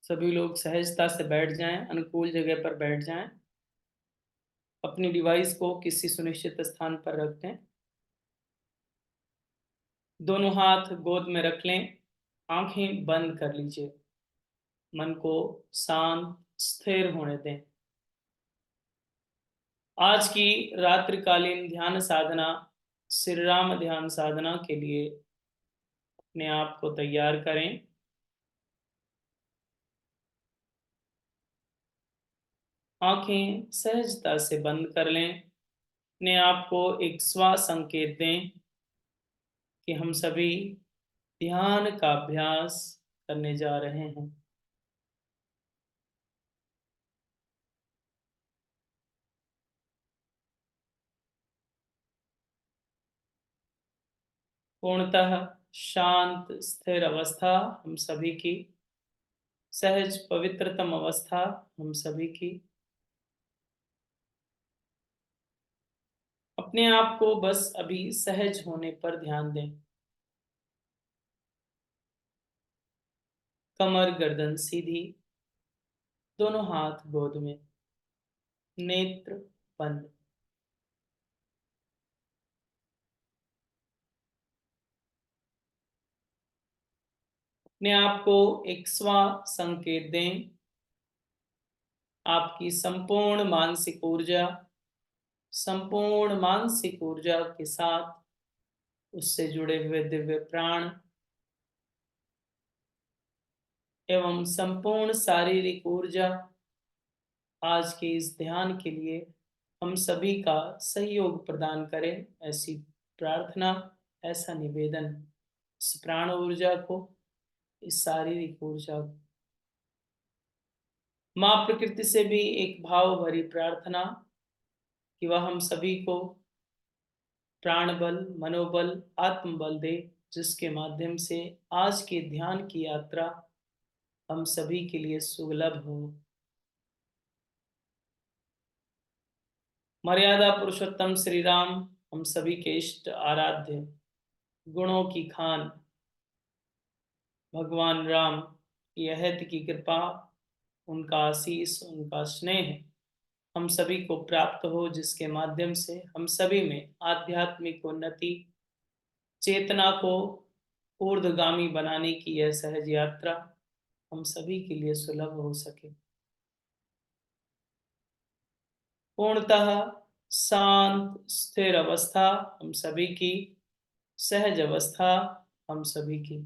सभी लोग सहजता से बैठ जाएं, अनुकूल जगह पर बैठ जाएं। अपनी डिवाइस को किसी सुनिश्चित स्थान पर रख दें। दोनों हाथ गोद में रख लें। आंखें बंद कर लीजिए। मन को शांत स्थिर होने दें। आज की रात्रिकालीन ध्यान साधना श्री राम ध्यान साधना के लिए अपने आप को तैयार करें। आंखें सहजता से बंद कर लें। अपने आप को एक स्व संकेत दें कि हम सभी ध्यान का अभ्यास करने जा रहे हैं। पूर्णतः शांत स्थिर अवस्था हम सभी की, सहज पवित्रतम अवस्था हम सभी की। अपने आप को बस अभी सहज होने पर ध्यान दें। कमर गर्दन सीधी, दोनों हाथ गोद में, नेत्र बंद। अपने आप को एक स्व संकेत दें। आपकी संपूर्ण मानसिक ऊर्जा के साथ उससे जुड़े हुए दिव्य प्राण एवं संपूर्ण शारीरिक ऊर्जा आज के इस ध्यान के लिए हम सभी का सहयोग प्रदान करें, ऐसी प्रार्थना, ऐसा निवेदन। इस प्राण ऊर्जा को, इस शारीरिक ऊर्जा को, माँ प्रकृति से भी एक भाव भरी प्रार्थना कि वह हम सभी को प्राण बल, मनोबल, आत्मबल दे, जिसके माध्यम से आज के ध्यान की यात्रा हम सभी के लिए सुलभ हो। मर्यादा पुरुषोत्तम श्री राम हम सभी के इष्ट आराध्य, गुणों की खान भगवान राम की अहद की कृपा, उनका आशीष, उनका स्नेह हम सभी को प्राप्त हो, जिसके माध्यम से हम सभी में आध्यात्मिक उन्नति, चेतना को ऊर्ध्वगामी बनाने की यह सहज यात्रा हम सभी के लिए सुलभ हो सके। पूर्णतः शांत स्थिर अवस्था हम सभी की, सहज अवस्था हम सभी की,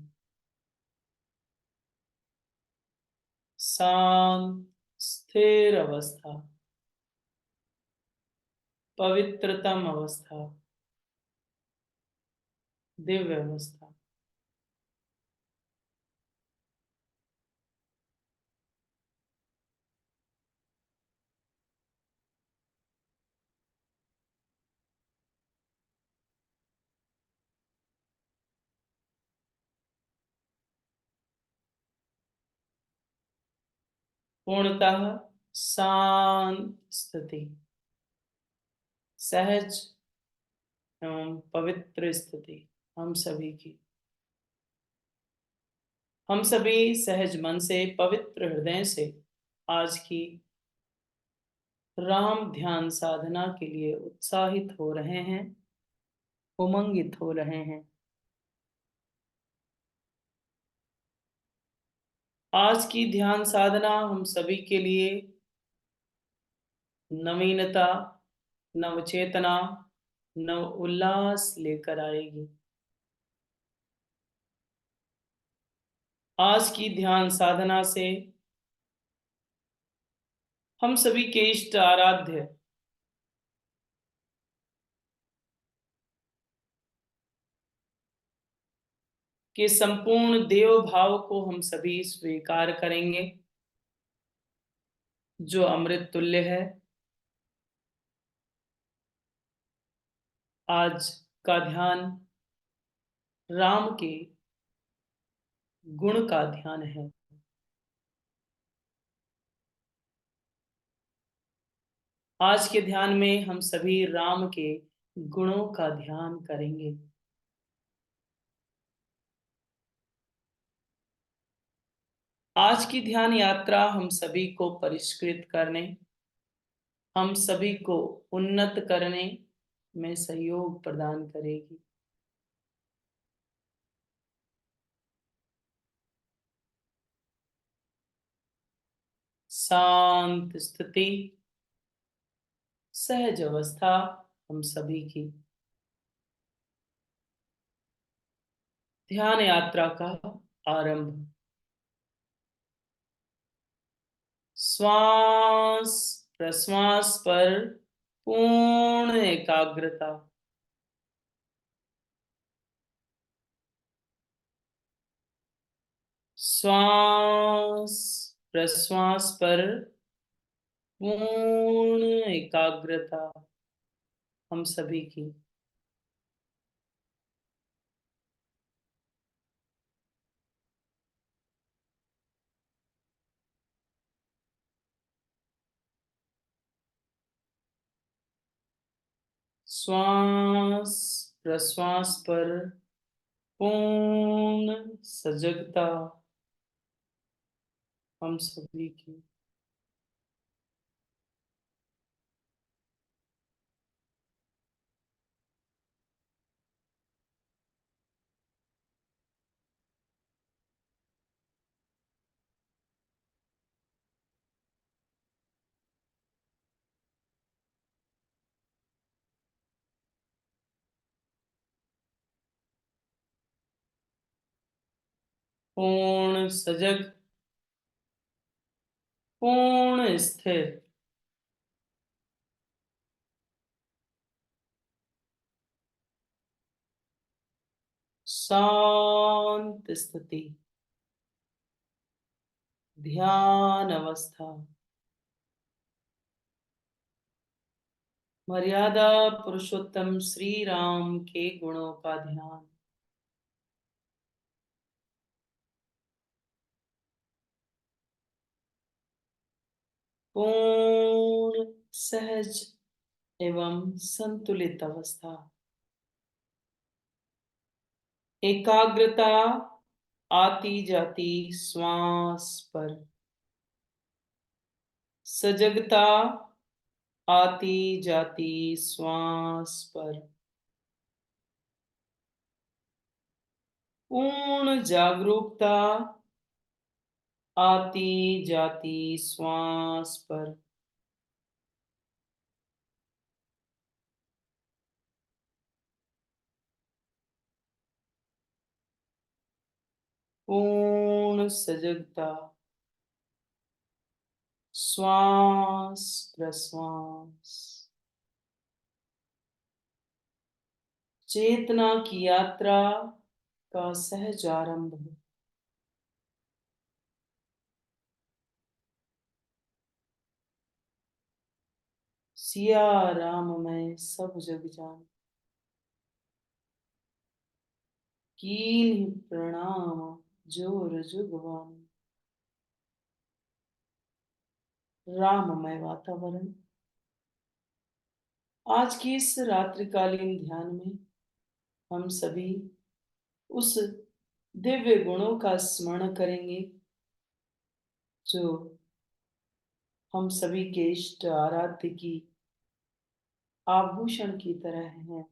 शांत स्थिर अवस्था, पवित्रतम अवस्था, दिव्य अवस्था। पूर्णतः शांत स्थिति, सहज एवं पवित्र स्थिति हम सभी की। हम सभी सहज मन से, पवित्र हृदय से आज की राम ध्यान साधना के लिए उत्साहित हो रहे हैं, उमंगित हो रहे हैं। आज की ध्यान साधना हम सभी के लिए नवीनता, नवचेतना, नव उल्लास लेकर आएगी। आज की ध्यान साधना से हम सभी के इष्ट आराध्य के संपूर्ण देव भाव को हम सभी स्वीकार करेंगे, जो अमृत तुल्य है। आज का ध्यान राम के गुण का ध्यान है। आज के ध्यान में हम सभी राम के गुणों का ध्यान करेंगे। आज की ध्यान यात्रा हम सभी को परिष्कृत करने, हम सभी को उन्नत करने में सहयोग प्रदान करेगी। शांत स्थिति, सहज अवस्था हम सभी की ध्यान यात्रा का आरंभ। श्वास प्रश्वास पर पूर्ण एकाग्रता। श्वास प्रश्वास पर पूर्ण एकाग्रता हम सभी की श्वास प्रश्वास पर पूर्ण सजगता हम सभी की पूर्ण सजग, पूर्ण स्थिर, शांत स्थिति, ध्यान अवस्था। मर्यादा पुरुषोत्तम श्री राम के गुणों का ध्यान। पूर्ण सहज एवं संतुलित अवस्था। एकाग्रता आती जाती श्वास पर, सजगता आती जाती श्वास पर, पूर्ण जागरूकता आती जाती श्वास पर, पूर्ण सजगता, श्वास प्रश्वास। चेतना की यात्रा का सहज आरंभ। सिया राम मैं सब जग जान, कीन्ही प्रणाम जोर जुगवान। राममय वातावरण। आज की इस रात्रिकालीन ध्यान में हम सभी उस दिव्य गुणों का स्मरण करेंगे जो हम सभी के इष्ट आराध्य की आभूषण की तरह हैं।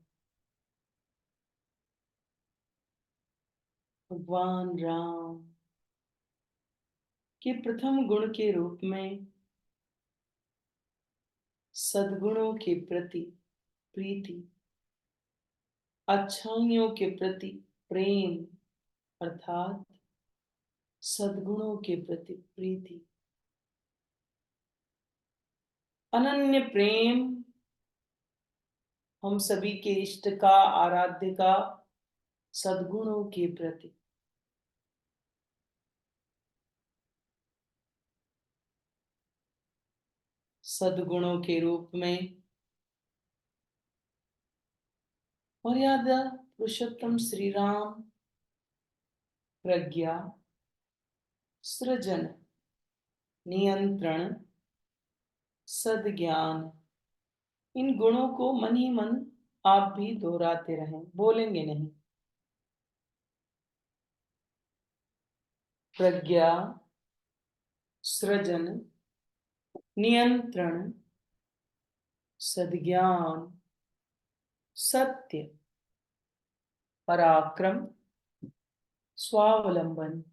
भगवान राम के प्रथम गुण के रूप में सद्गुणों के प्रति प्रीति, अच्छाइयों के प्रति प्रेम अर्थात सद्गुणों के प्रति प्रीति, अनन्य प्रेम हम सभी के इष्ट का आराध्य का सद्गुणों के प्रति। सद्गुणों के रूप में मर्यादा पुरुषोत्तम श्री राम प्रज्ञा, सृजन, नियंत्रण, सद्ज्ञान, इन गुणों को मन ही मन आप भी दोहराते रहें, बोलेंगे नहीं। प्रज्ञा, सृजन, नियंत्रण, सद्ज्ञान, सत्य, पराक्रम, स्वावलंबन,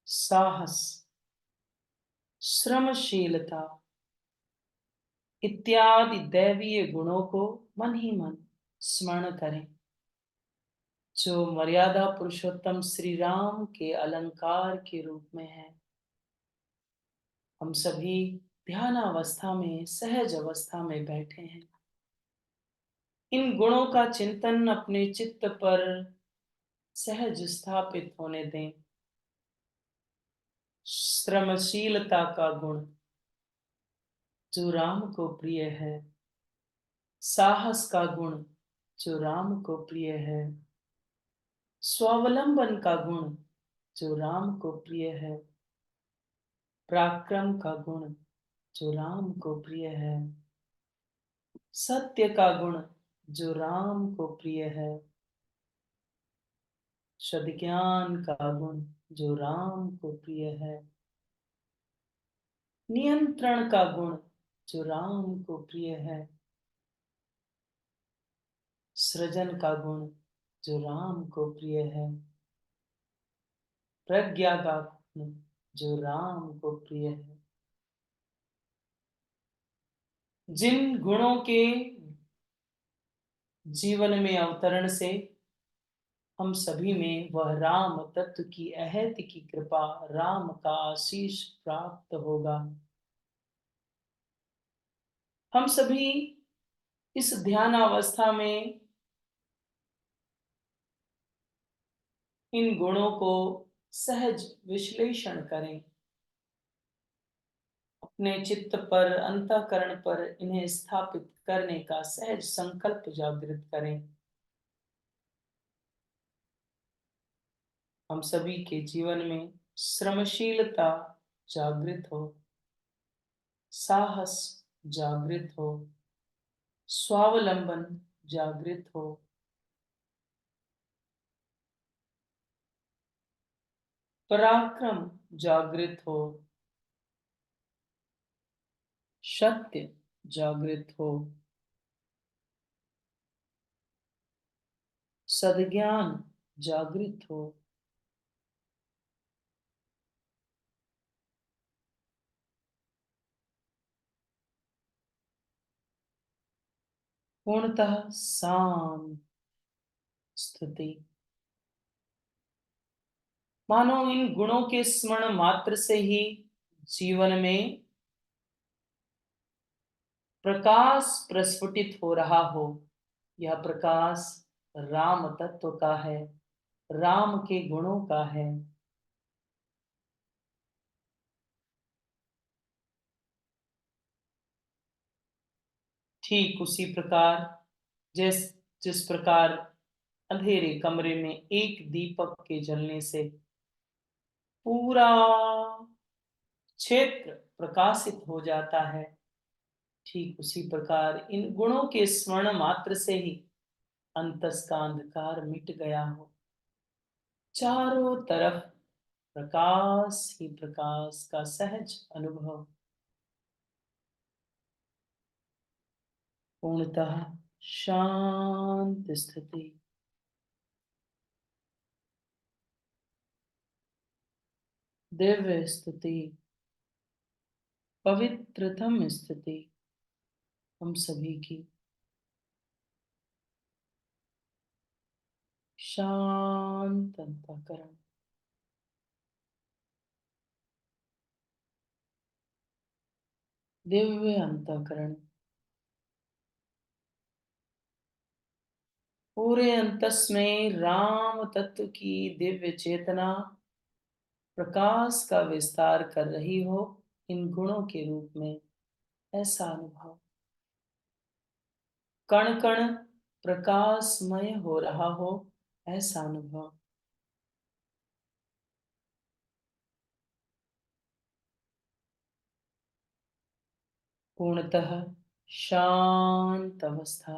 साहस, श्रमशीलता इत्यादि दैवीय गुणों को मन ही मन स्मरण करें, जो मर्यादा पुरुषोत्तम श्री राम के अलंकार के रूप में है। हम सभी ध्यान अवस्था में, सहज अवस्था में बैठे हैं। इन गुणों का चिंतन अपने चित्त पर सहज स्थापित होने दें। श्रमशीलता का गुण जो राम को प्रिय है, साहस का गुण जो राम को प्रिय है, स्वावलंबन का गुण जो राम को प्रिय है, पराक्रम का गुण जो राम को प्रिय है, सत्य का गुण जो राम को प्रिय है, सद्ज्ञान का गुण जो राम को प्रिय है, नियंत्रण का गुण जो राम को प्रिय है, सृजन का गुण जो राम को प्रिय है, प्रज्ञा का गुण जो राम को प्रिय है। जिन गुणों के जीवन में अवतरण से हम सभी में वह राम तत्व की अहैत की कृपा, राम का आशीष प्राप्त होगा। हम सभी इस ध्यान अवस्था में इन गुणों को सहज विश्लेषण करें, अपने चित्त पर, अंतःकरण पर इन्हें स्थापित करने का सहज संकल्प जागृत करें। हम सभी के जीवन में श्रमशीलता जागृत हो, साहस जागृत हो, स्वावलंबन जागृत हो, पराक्रम जागृत हो, सत्य जागृत हो, सद्ज्ञान जागृत हो, पूर्णतः शांत स्थिति। मानो इन गुणों के स्मरण मात्र से ही जीवन में प्रकाश प्रस्फुटित हो रहा हो। यह प्रकाश राम तत्व का है, राम के गुणों का है। ठीक उसी प्रकार जिस जिस प्रकार अंधेरे कमरे में एक दीपक के जलने से पूरा क्षेत्र प्रकाशित हो जाता है, ठीक उसी प्रकार इन गुणों के स्मरण मात्र से ही अंतस का अंधकार मिट गया हो। चारों तरफ प्रकाश ही प्रकाश का सहज अनुभव, पूर्णतः शांत स्थिति, दिव्य स्थिति, पवित्रतम स्थिति हम सभी की। शांत अंतःकरण, दिव्य अंतःकरण, पूरे अंतस में राम तत्व की दिव्य चेतना प्रकाश का विस्तार कर रही हो, इन गुणों के रूप में ऐसा अनुभव। कण कण प्रकाशमय हो रहा हो, ऐसा अनुभव। पूर्णतः शांत अवस्था,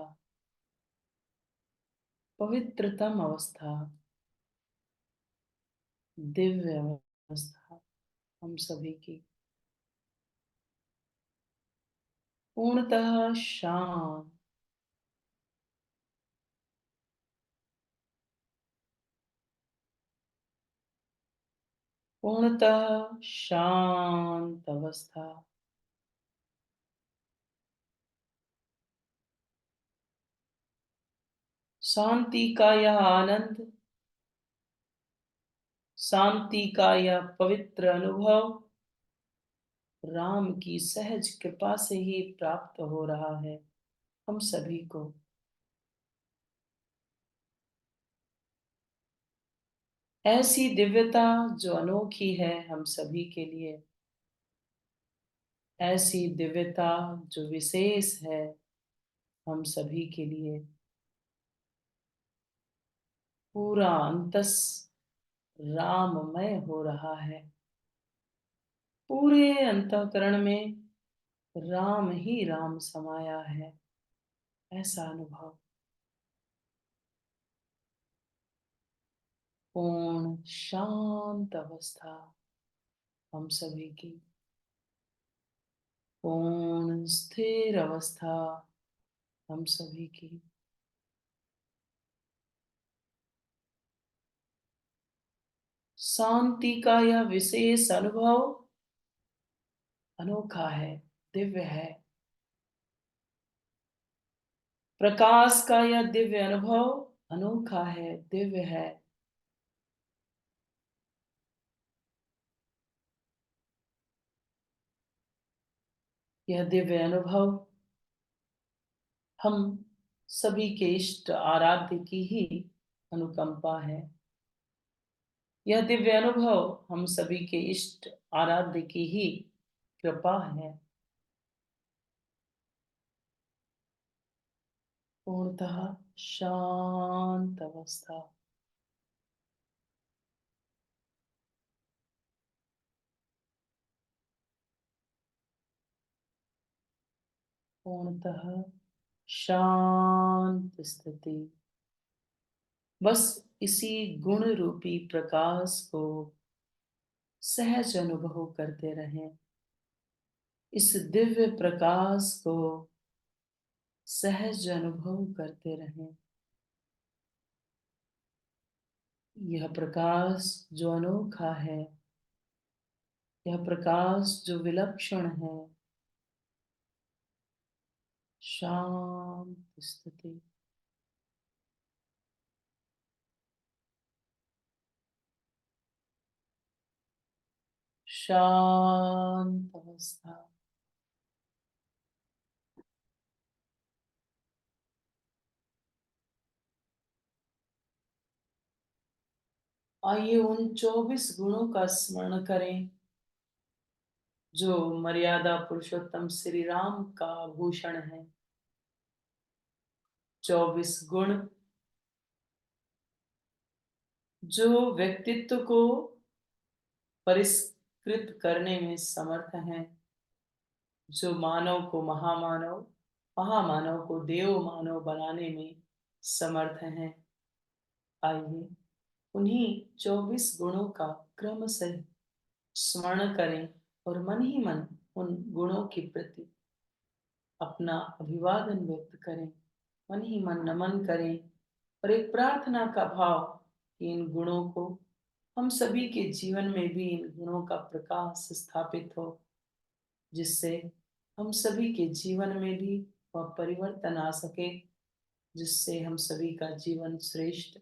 पवित्रतम अवस्था, दिव्य अवस्था। हम सभी की पूर्णतः शांत, पूर्णतः शांत अवस्था, शांति का यह आनंद, शांति का यह पवित्र अनुभव राम की सहज कृपा से ही प्राप्त हो रहा है हम सभी को। ऐसी दिव्यता जो अनोखी है हम सभी के लिए, ऐसी दिव्यता जो विशेष है हम सभी के लिए, पूरा अंतस राममय हो रहा है। पूरे अंतःकरण में राम ही राम समाया है, ऐसा अनुभव। पूर्ण शांत अवस्था हम सभी की, पूर्ण स्थिर अवस्था हम सभी की, शांति का यह विशेष अनुभव अनोखा है, दिव्य है। प्रकाश का यह दिव्य अनुभव अनोखा है, दिव्य है। यह दिव्य अनुभव हम सभी के इष्ट आराध्य की ही अनुकंपा है। यह दिव्य अनुभव हम सभी के इष्ट आराध्य की ही कृपा है। पूर्णतः शांत अवस्था, पूर्णतः शांत स्थिति। बस इसी गुण रूपी प्रकाश को सहज अनुभव करते रहें। इस दिव्य प्रकाश को सहज अनुभव करते रहें। यह प्रकाश जो अनोखा है, यह प्रकाश जो विलक्षण है, शांत स्थिति, शांत अवस्था। आइए उन 24 गुणों का स्मरण करें जो मर्यादा पुरुषोत्तम श्री राम का भूषण है। 24 गुण जो व्यक्तित्व को परिष्कृत करने में समर्थ हैं, जो मानव को महामानव, महामानव को देव मानव बनाने में समर्थ हैं। आइए उन्हीं 24 गुणों का क्रम से स्मरण करें और मन ही मन उन गुणों के प्रति अपना अभिवादन व्यक्त करें, मन ही मन नमन करें और एक प्रार्थना का भाव कि इन गुणों को हम सभी के जीवन में भी इन गुणों का प्रकाश स्थापित हो, जिससे हम सभी के जीवन में भी वह परिवर्तन आ सके, जिससे हम सभी का जीवन श्रेष्ठ,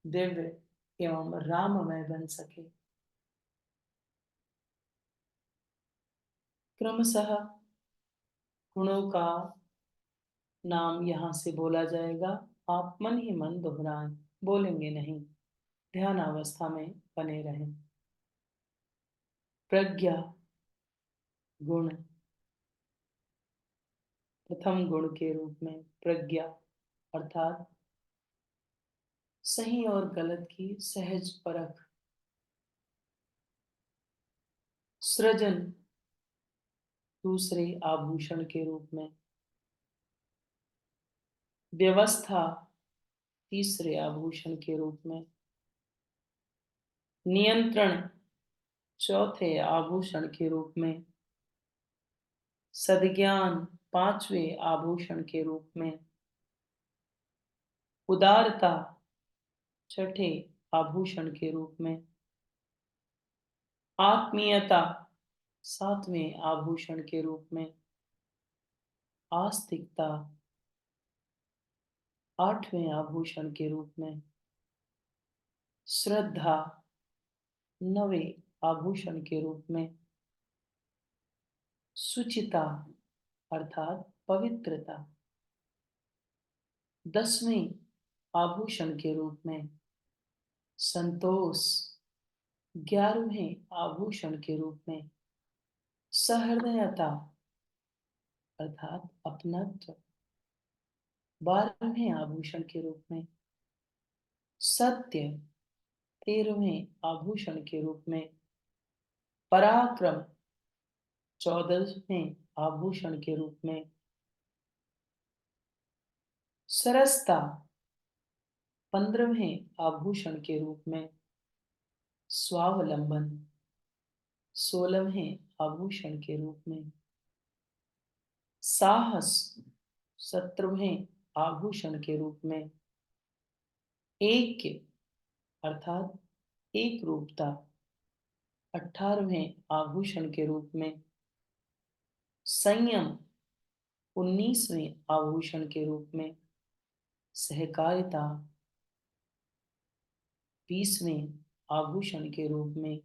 दिव्य एवं राममय बन सके। क्रमशः गुणों का नाम यहाँ से बोला जाएगा। आप मन ही मन दोहराएं, बोलेंगे नहीं, ध्यान अवस्था में बने रहें। प्रज्ञा गुण, प्रथम गुण के रूप में प्रज्ञा अर्थात सही और गलत की सहज परख। सृजन दूसरे आभूषण के रूप में, व्यवस्था तीसरे आभूषण के रूप में, नियंत्रण चौथे आभूषण के रूप में, सद्ज्ञान पांचवें आभूषण के रूप में, उदारता छठे आभूषण के रूप में, आत्मीयता सातवें आभूषण के रूप में, आस्तिकता आठवें आभूषण के रूप में, श्रद्धा नवें आभूषण के रूप में, सुचिता अर्थात पवित्रता दसवें आभूषण के रूप में, संतोष ग्यारहवें आभूषण के रूप में, सहृदयता अर्थात अपनत्व बारहवें आभूषण के रूप में, सत्य तेरहवें आभूषण के रूप में, पराक्रम चौदहवें आभूषण के रूप में, सरसता पंद्रहवें आभूषण के रूप में, स्वावलंबन सोलहवें आभूषण के रूप में, साहस सत्रहवें आभूषण के रूप में, ऐक्य अर्थात एक रूपता अठारहवें आभूषण के रूप में, संयम उन्नीसवें आभूषण के रूप में, सहकारिता बीसवें आभूषण के रूप में,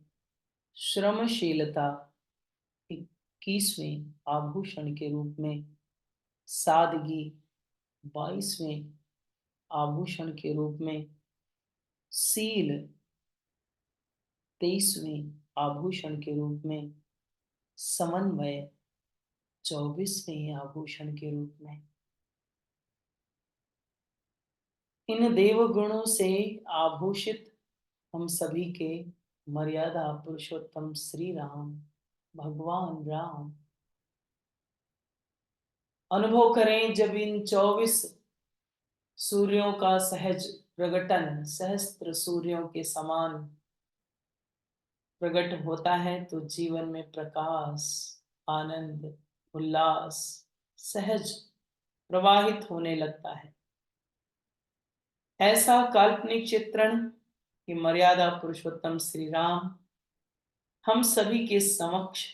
श्रमशीलता इक्कीसवें आभूषण के रूप में, सादगी बाईसवें आभूषण के रूप में, सील तेईसवें आभूषण के रूप में, समन्वय चौबीसवें आभूषण के रूप में। इन देव गुणों से आभूषित हम सभी के मर्यादा पुरुषोत्तम श्री राम भगवान राम अनुभव करें जब इन 24 सूर्यों का सहज प्रकटन सहस्त्र सूर्यों के समान प्रकट होता है तो जीवन में प्रकाश आनंद उल्लास सहज प्रवाहित होने लगता है। ऐसा काल्पनिक चित्रण कि मर्यादा पुरुषोत्तम श्री राम हम सभी के समक्ष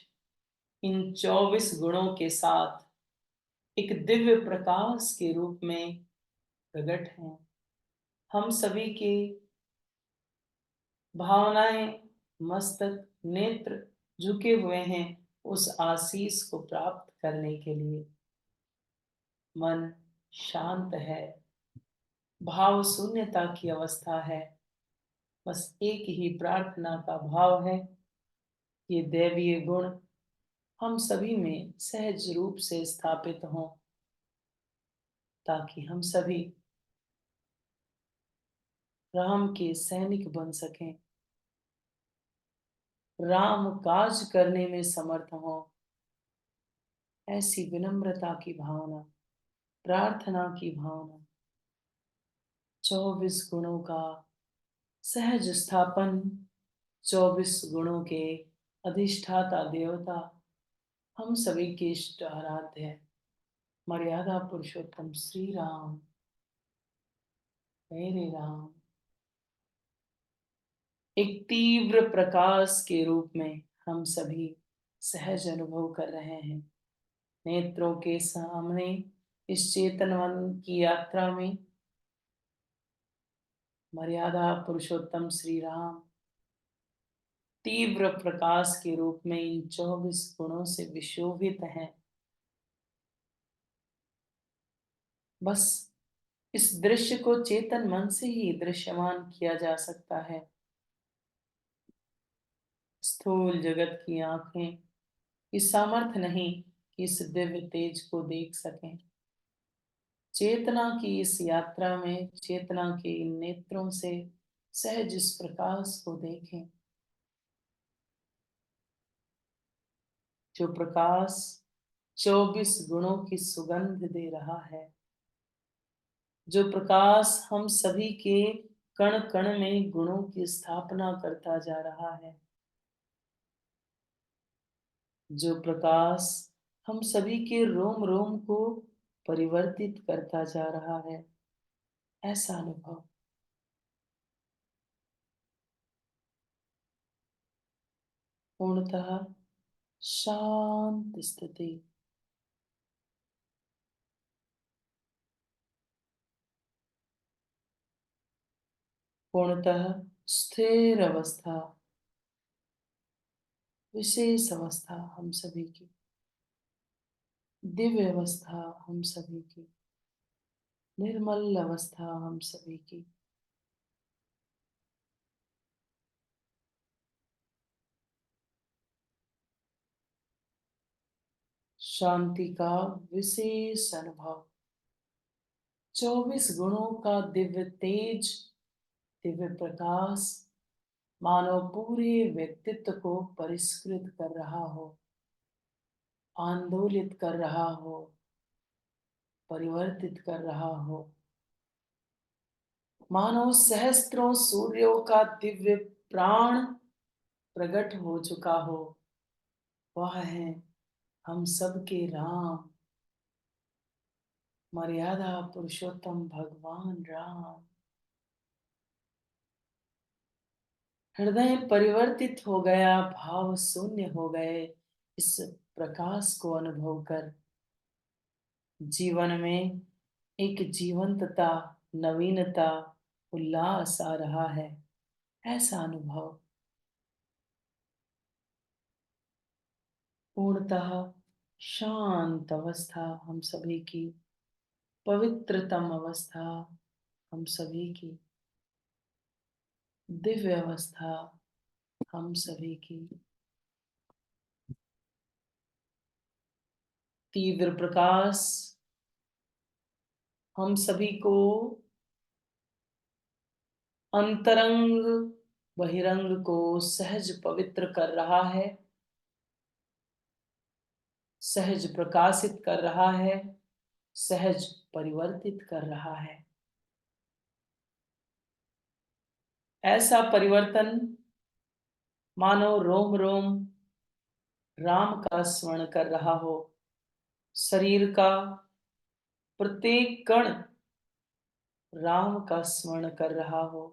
इन 24 गुणों के साथ एक दिव्य प्रकाश के रूप में प्रकट हैं। हम सभी के भावनाएं मस्तक नेत्र झुके हुए हैं उस आशीष को प्राप्त करने के लिए। मन शांत है, भाव शून्यता की अवस्था है। बस एक ही प्रार्थना का भाव है, ये दैवीय गुण हम सभी में सहज रूप से स्थापित हों ताकि हम सभी राम के सैनिक बन सकें, राम काज करने में समर्थ हों। ऐसी विनम्रता की भावना प्रार्थना की भावना 24 गुणों का सहज स्थापन 24 गुणों के अधिष्ठाता देवता हम सभी के इष्ट आराध्य है मर्यादा पुरुषोत्तम श्री राम मेरे राम एक तीव्र प्रकाश के रूप में हम सभी सहज अनुभव कर रहे हैं। नेत्रों के सामने इस चेतनवन की यात्रा में मर्यादा पुरुषोत्तम श्री राम तीव्र प्रकाश के रूप में इन 24 गुणों से विशोभित हैं। बस इस दृश्य को चेतन मन से ही दृश्यमान किया जा सकता है। स्थूल जगत की आंखें इस सामर्थ्य नहीं कि इस दिव्य तेज को देख सकें। चेतना की इस यात्रा में चेतना के इन नेत्रों से सहज इस प्रकाश को देखें। जो प्रकाश 24 गुणों की सुगंध दे रहा है, जो प्रकाश हम सभी के कण कण में गुणों की स्थापना करता जा रहा है। जो प्रकाश हम सभी के रोम रोम को परिवर्तित करता जा रहा है, ऐसा अनुभव। पूर्णतः शांत स्थिति, पूर्णतः स्थिर अवस्था, विशेष अवस्था हम सभी की, दिव्य अवस्था हम सभी की, निर्मल अवस्था हम सभी की। शांति का विशेष अनुभव, 24 गुणों का दिव्य तेज, दिव्य प्रकाश मानो पूरे व्यक्तित्व को परिष्कृत कर रहा हो, आंदोलित कर रहा हो, परिवर्तित कर रहा हो। मानो सहस्त्रों सूर्यों का दिव्य प्राण प्रकट हो चुका हो। वह है हम सबके राम, मर्यादा पुरुषोत्तम भगवान राम। हृदय परिवर्तित हो गया, भाव शून्य हो गए इस प्रकाश को अनुभव कर। जीवन में एक जीवंतता, नवीनता, उल्लास आ रहा है, ऐसा अनुभव। पूर्णतः शांत अवस्था हम सभी की, पवित्रतम अवस्था हम सभी की, दिव्य अवस्था हम सभी की। तीव्र प्रकाश हम सभी को अंतरंग बहिरंग को सहज पवित्र कर रहा है, सहज प्रकाशित कर रहा है, सहज परिवर्तित कर रहा है। ऐसा परिवर्तन मानो रोम रोम राम का स्मरण कर रहा हो, शरीर का प्रत्येक कण राम का स्मरण कर रहा हो,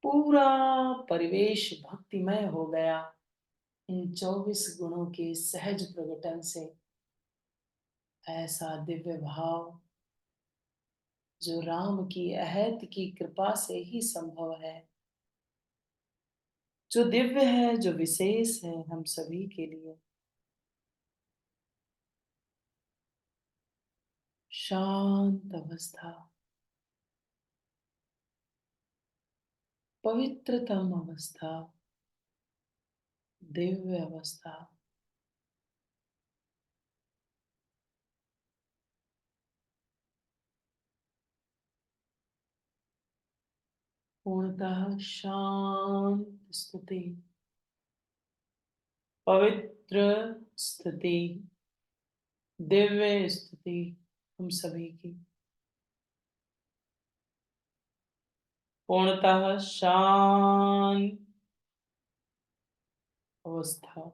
पूरा परिवेश भक्तिमय हो गया इन 24 गुणों के सहज प्रकटन से। ऐसा दिव्य भाव जो राम की अहैत की कृपा से ही संभव है, जो दिव्य है, जो विशेष है हम सभी के लिए। शांत अवस्था, पवित्रतम अवस्था, दिव्य अवस्था। पूर्णतः शांत स्थिति, पवित्र स्थिति, दिव्य स्थिति हम सभी की। पूर्णतः शांत अवस्था।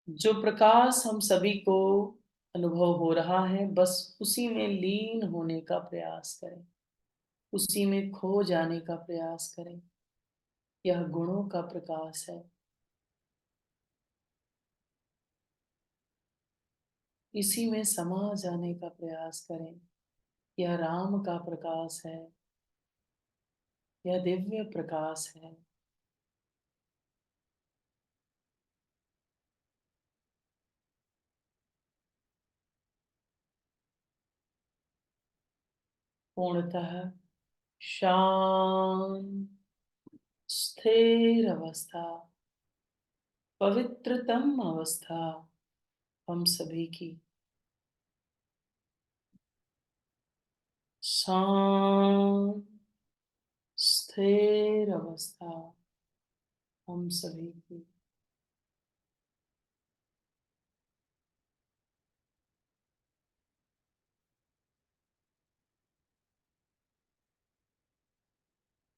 जो प्रकाश हम सभी को अनुभव हो रहा है, बस उसी में लीन होने का प्रयास करें, उसी में खो जाने का प्रयास करें। यह गुणों का प्रकाश है, इसी में समा जाने का प्रयास करें। यह राम का प्रकाश है, यह दिव्य प्रकाश है। पूर्णतः शांत स्थिर अवस्था, पवित्रतम अवस्था हम सभी की। शांत स्थिर अवस्था हम सभी की।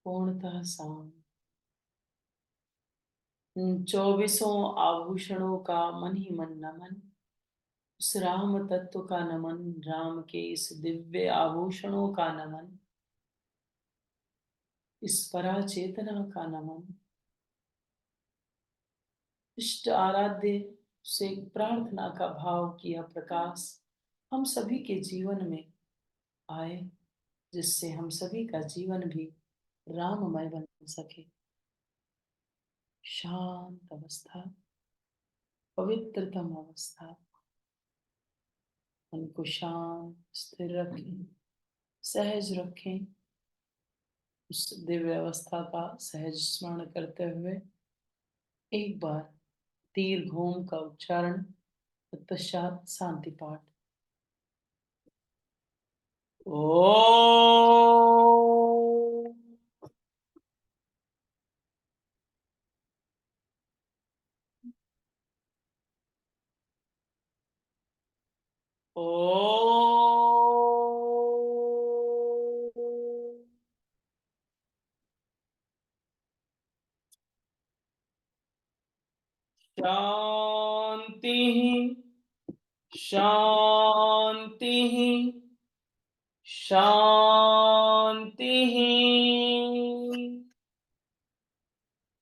पूर्णतः शांत। 24 आभूषणों का मन ही मन नमन, उस राम तत्व का नमन, राम के इस दिव्य आभूषणों का नमन, इस पराचेतना का नमन, इष्ट आराध्य से प्रार्थना का भाव किया प्रकाश हम सभी के जीवन में आए, जिससे हम सभी का जीवन भी राममय बन सके। शांत अवस्था, पवित्रतम अवस्था, मन को शांत स्थिर रखें, सहज रखें। उस दिव्य अवस्था का सहज स्मरण करते हुए एक बार दीर्घ ओम का उच्चारण, तत्पश्चात शांति पाठ। ओम। ओम। शांति, शांति, शांति।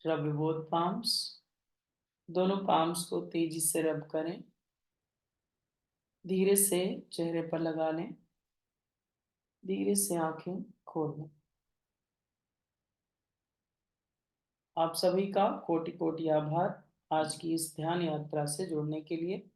रब बोथ पाम्स, दोनों पाम्स को तेजी से रब करें, धीरे से चेहरे पर लगा लें, धीरे से आंखें खोल लें। आप सभी का कोटि कोटि आभार आज की इस ध्यान यात्रा से जुड़ने के लिए।